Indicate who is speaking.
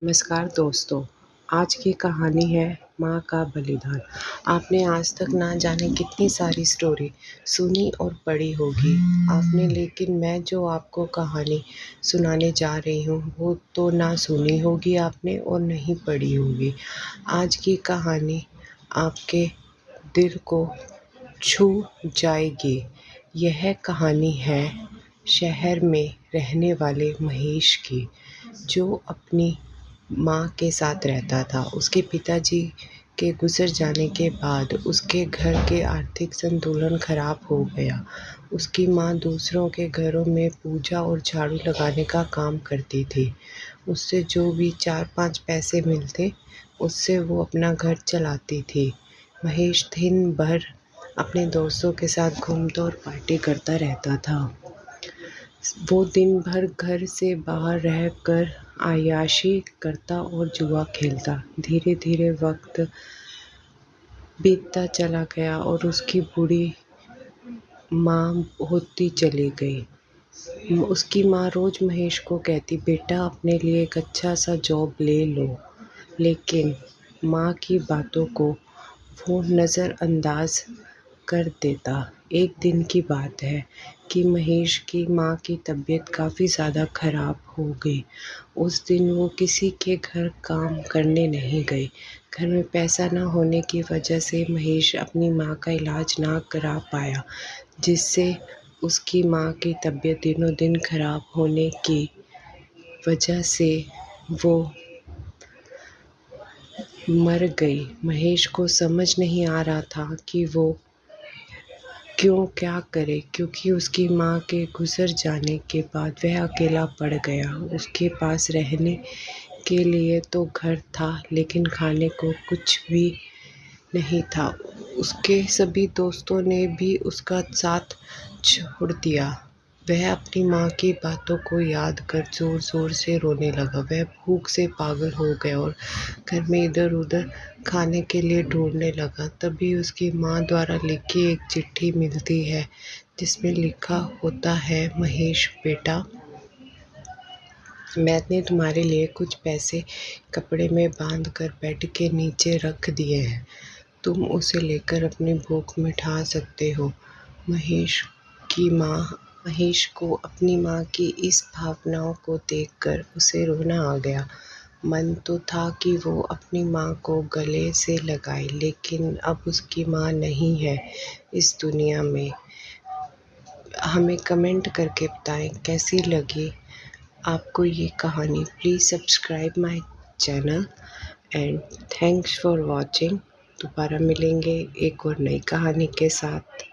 Speaker 1: नमस्कार दोस्तों। आज की कहानी है माँ का बलिदान। आपने आज तक ना जाने कितनी सारी स्टोरी सुनी और पढ़ी होगी आपने, लेकिन मैं जो आपको कहानी सुनाने जा रही हूँ वो तो ना सुनी होगी आपने और नहीं पढ़ी होगी। आज की कहानी आपके दिल को छू जाएगी। यह कहानी है शहर में रहने वाले महेश की, जो अपनी माँ के साथ रहता था। उसके पिताजी के गुजर जाने के बाद उसके घर के आर्थिक संतुलन खराब हो गया। उसकी माँ दूसरों के घरों में पूजा और झाड़ू लगाने का काम करती थी। उससे जो भी 4-5 पैसे मिलते उससे वो अपना घर चलाती थी। महेश दिन भर अपने दोस्तों के साथ घूमता और पार्टी करता रहता था। वो दिन भर घर से बाहर रहकर अय्याशी करता और जुआ खेलता। धीरे धीरे वक्त बीतता चला गया और उसकी बूढ़ी माँ होती चली गई। उसकी माँ रोज महेश को कहती, बेटा अपने लिए एक अच्छा सा जॉब ले लो, लेकिन माँ की बातों को वो नज़रअंदाज कर देता। एक दिन की बात है कि महेश की माँ की तबीयत काफ़ी ज़्यादा ख़राब हो गई। उस दिन वो किसी के घर काम करने नहीं गई। घर में पैसा ना होने की वजह से महेश अपनी माँ का इलाज ना करा पाया, जिससे उसकी माँ की तबीयत दिनों दिन ख़राब होने की वजह से वो मर गई। महेश को समझ नहीं आ रहा था कि वो क्या करे, क्योंकि उसकी माँ के गुजर जाने के बाद वह अकेला पड़ गया। उसके पास रहने के लिए तो घर था, लेकिन खाने को कुछ भी नहीं था। उसके सभी दोस्तों ने भी उसका साथ छोड़ दिया। वह अपनी माँ की बातों को याद कर ज़ोर ज़ोर से रोने लगा। वह भूख से पागल हो गया और घर में इधर उधर खाने के लिए ढूंढने लगा। तभी उसकी माँ द्वारा लिखी एक चिट्ठी मिलती है, जिसमें लिखा होता है, महेश बेटा, मैंने तुम्हारे लिए कुछ पैसे कपड़े में बांध कर बेड के नीचे रख दिए हैं। तुम उसे लेकर अपनी भूख मिटा सकते हो। महेश को अपनी माँ की इस भावनाओं को देखकर उसे रोना आ गया। मन तो था कि वो अपनी माँ को गले से लगाए, लेकिन अब उसकी माँ नहीं है इस दुनिया में। हमें कमेंट करके बताएं कैसी लगी आपको ये कहानी। Please subscribe my channel and thanks for watching. दोबारा मिलेंगे एक और नई कहानी के साथ।